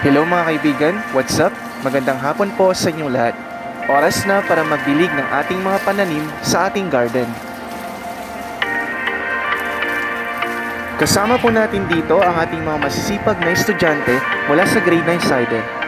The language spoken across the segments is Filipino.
Hello mga kaibigan, what's up? Magandang hapon po sa inyong lahat. Oras na para magdilig ng ating mga pananim sa ating garden. Kasama po natin dito ang ating mga masisipag na estudyante mula sa Grade 9 SIDE.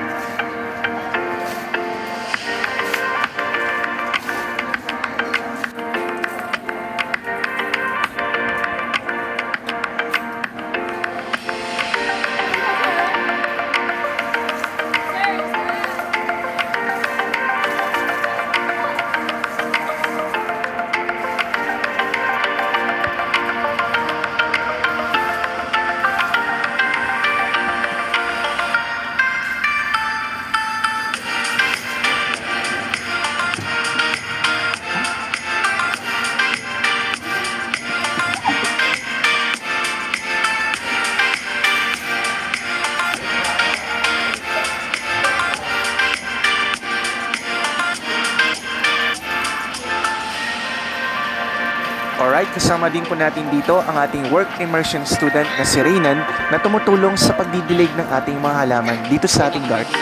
Alright, kasama din po natin dito ang ating work immersion student na si Reynan na tumutulong sa pagdidilig ng ating mga halaman dito sa ating garden.